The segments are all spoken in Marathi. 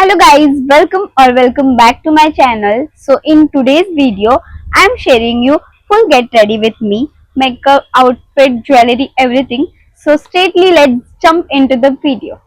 Hello guys, welcome back to my channel. So in today's video, I am sharing you full get ready with me, makeup, outfit, jewelry, everything. So straightly let's jump into the video.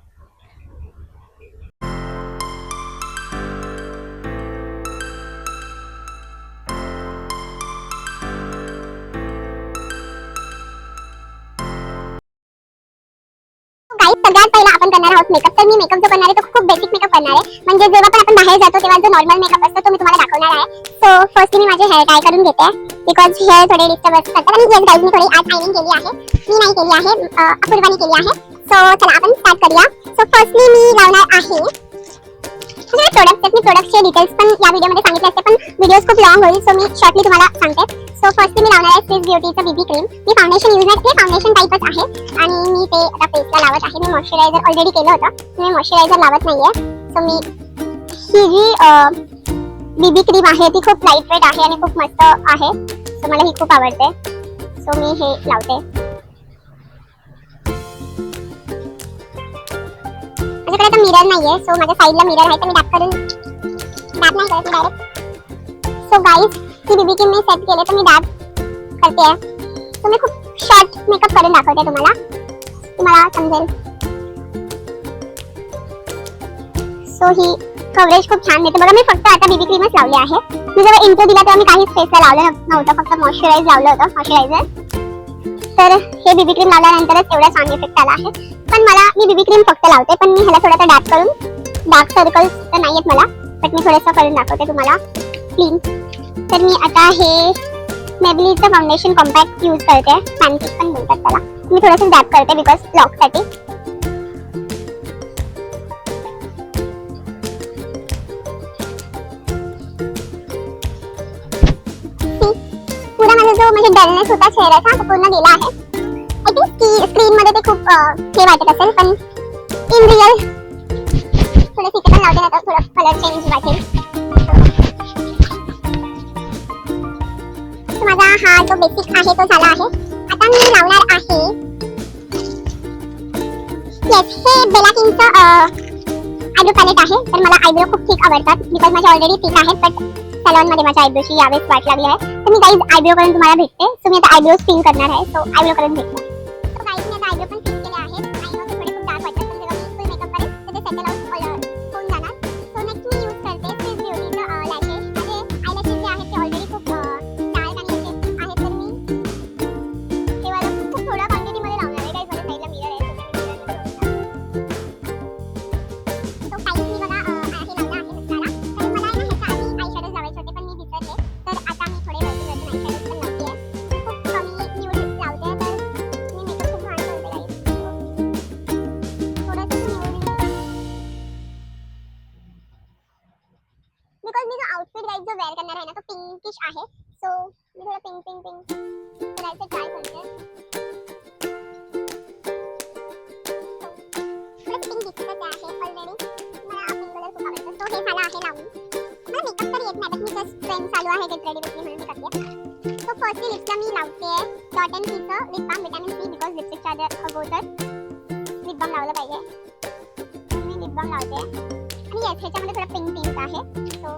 Guys सगळ्यात पहिला आपण करणार आहोत मेकअप. तर मी मेकअप जो करणार आहे तो खूप बेसिक मेकअप करणार आहे. म्हणजे जेव्हा पण आपण बाहेर जातो तेव्हा जो नॉर्मल मेकअप असतो तो मी तुम्हाला दाखवणार आहे. सो फर्स्टली मी माझे हेअर टाय करून घेते बिकॉज हेअर थोडे डिस्टर्ब असतात. आणि येस गाइस, मी थोडी आज आयलिंग केली आहे, मी नाही केली आहे, अपूर्वानी केली आहे. सो चला आपण स्टार्ट करूया. सो फर्स्टली मी लावणार आहे प्रोडक्टचे डिटेल्स पण या व्हिडिओमध्ये सांगितले असते, पण व्हिडिओज खूप लॉंग होईल, सो मी शॉर्टली तुम्हाला सांगते. सो फर्स्टली मी लावणार आहे स्विस ब्युटीचं बीबी क्रीम. मी फाउंडेशन यूज नाही केले, फाउंडेशन टाइपच आहे आणि मी ते आता फेसला लावत आहे. मी मॉइश्चरायझर ऑलरेडी केलं होतं, मी मॉइश्चरायझर लावत नाहीये. सो मी ही जी बीबी क्रीम आहे ती खूप लाईट वेट आहे आणि खूप मस्त आहे. सो मला ही खूप आवडते. सो मी हे लावते. माझ्याकडे आता मिरर नाहीये, सो माझ्या साईडला मिरर आहे तर मी डॅप नाही करत डायरेक्ट. सो गाइस, ही बीबी क्रीम मी सेट केले तर मी डॅप करते. सो मी खूप शॉर्ट मेकअप करून दाखवते तुम्हाला समजेल. सो ही कव्हरेज खूप छान देते बघा. मी फक्त आता बीबी क्रीमच लावली आहे. मी जेव्हा इंट्रो दिला तेव्हा मी काहीच फेसला लावलं नव्हतं, फक्त मॉइश्चराइज लावलं होतं, मॉइश्चरायझर. तर हे बीबी क्रीम लावल्यानंतरच एवढा छान इफेक्ट आला आहे. पण मी बीबी क्रीम फक्त लावते, पण मी ह्याला थोडंसं डॅप करून डार्क सर्कल्स तर नाहीयेत मला, बट मी थोडंसं करून दाखवते तुम्हाला क्लीन. तर मी आता हे मेबेलिनचं फाउंडेशन कॉम्पॅक्ट यूज करते, फॅन्सी पण बोलतात त्याला. मी थोडंसं डॅप करते बिकॉज लॉकसाठी. पुरा माझा जो म्हणजे डलनेस होता चेहऱ्याचा तो पूर्ण गेला आहे. आय थिंक की स्क्रीन मध्ये ते खूप हे वाटत असेल, पण इन रिअल थोडं तिथे पण लावते ना, थोडं कलर चेंज वाटेल. माझा हा जो बेसिक आहे तो झाला आहे. आता मी लावणार आहे येस हे बेला किंगचं आयब्रो पॅलेट आहे. तर मला आयब्रो खूप थिक आवडतात बिकॉज माझे ऑलरेडी थिक आहेत, बट सॅलॉन मध्ये माझ्या आयब्रोची यावेळेस वाट लागली आहे. तर मी गाइस आयब्रो करून तुम्हाला भेटते. सो मी आता आयब्रो फिल करणार आहे. सो आयब्रो करून भेटते. सो गाइस, मी आता आयब्रो पण फिल केले आहेत. आय नो मी थोडे खूप डार्क वाटतात, पण जेव्हा मी फुल मेकअप करेन तर ते सेटल आउट होऊन जाणार. सो नेक्स्ट मी यूज करते स्विस ब्युटीचं लॅशेस. माझे आयलॅशेस जे आहेत ते ऑलरेडी खूप डार्क आणि असे आहेत, तर मी हे वाला खूप थोड्या क्वांटिटीमध्ये लावणार आहे. गाइस माझ्या साईडला मिरर आहे, तो गाइस मी बघा हे लावला आहे मस्कारा. तर मला ना ह्याच्या आधी आयशॅडोज लावायचे होते पण मी विसरले, तर आता मी थोडे वरती आयशॅडोज पण लावते. खूप कमी न्यूड लावते, तर मी मेकअप खूप घाण करते गाइस. थोडंसं न्यूड बिकॉज मी जो आउटफिट गाइस जो वेअर करणार आहे ना तो पिंकिश आहे. सो मी थोडं पिंक करायचं ट्राय करते. पिंक दिसतच आहे ऑलरेडी. मला पिंक कलर खूप आवडतो. तो हे झाला आहे लावून. मला मेकअप तर येत नाही, बट मी जस्ट ट्रेंड चालू आहे गेट रेडी विथ मी म्हणून मी करते. सो फर्स्टली लिप्सला मी लावते डॉट अँड सीचं lip balm vitamin C because लिपस्टिकच्या अगोदर लिप बाम लावलं पाहिजे. मी लिप बाम लावते आणि येस ह्याच्यामध्ये थोडं पिंक आहे. सो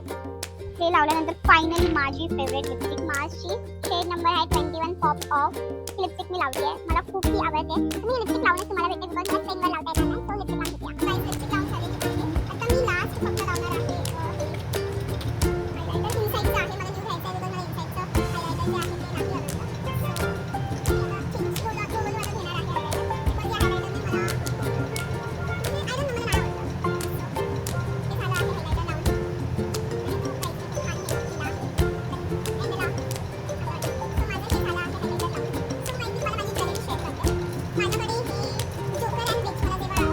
हे लावल्यानंतर फायनली माझी फेवरेट लिपस्टिक मार्सची शेड नंबर आहे 21 पॉप ऑफ. ही लिपस्टिक मी लावली आहे, मला खूप ही आवडते. मी लिपस्टिक लावण्यास तुम्हाला भेटते बिकॉज मला ट्रेनवर लावता येणार नाही. सो लिपस्टिक लावून घेते. गाइस लिपस्टिक लावून झालेली आहे. आता मी लास्ट फक्त लावणार आहे हायलायटर. इनसाइडचं आहे, मला न्यू घ्यायचं आहे बिकॉज मला इनसाइडचं हायलायटर जे आहे ते नाही आवडतं. माझ्याकडे ही जोकर अँड विच मला जेव्हा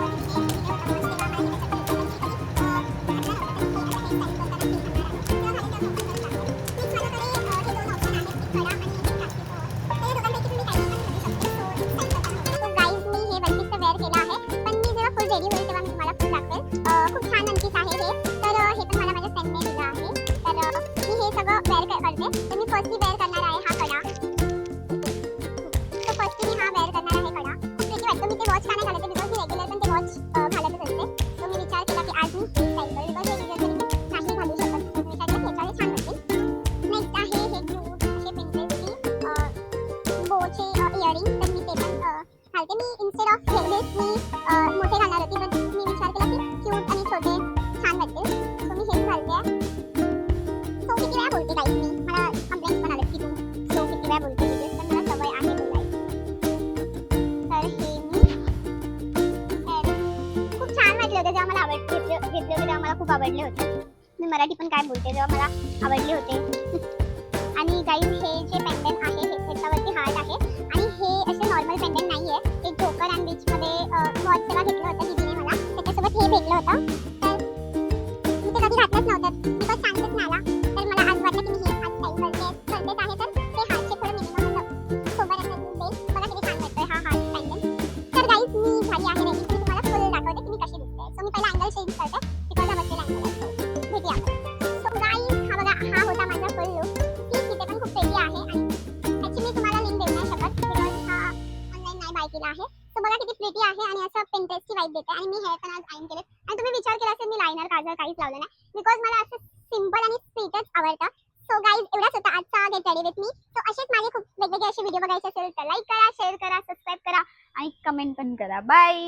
होते तेव्हा मला खूप आवडले होते. मी मराठी पण काय बोलते तेव्हा मला आवडले होते. आणि गाईज हे जे पेंडंट आहे ह्याच्यावरती हार्ट आहे आणि हे असे नॉर्मल पेंडंट नाही आहे. ते जोकर अँड बीचमध्ये वॉच जेव्हा घेतलं होतं दीदीने मला त्याच्यासोबत हे भेटलं होतं. तर मी ते कधी घातलंच नव्हतं बिकॉज चान्सच नाही आला. तर मला आज वाटलं की मी हे हात स्टाईल करतेच आहे तर ते हार्टचे थोडं मिनिमम सोबत असं देईल. बघा किती छान वाटतोय हा हार्ट पेंडंट. तर गाईज मी झाली आहे रेडी. मी तुम्हाला फुल दाखवते की मी कशी दिसते. सो मी पहिला अँगल चेंज करते बिकॉज हा बसलेला अँगल आहे. सो भेटूया आपण. सो गाईज हा बघा हा होता माझा फुल लुक. तिथे पण खूप प्रेटी आहे आणि ऍक्च्युली तुम्हाला लिंक देऊ नाही शकत बिकॉज हा ऑनलाईन नाही बाय केला आहे. सो बघा किती प्रेटी आहे आणि असं पिंटरेस्टची वाईब देते. आणि मी हेअर पण आज आयन केले आणि तुम्ही विचार केला असेल मी लायनर काजळ काहीच लावलं नाही बिकॉज मला असं सिम्पल आणि स्वीटच आवडतं. सो गाईज एवढाच होता आजचा get ready with me. So असेच माझे खूप वेगवेगळे असे व्हिडिओ बघायचे असेल तर लाईक करा, शेअर करा, सबस्क्राईब करा आणि कमेंट पण करा. बाय.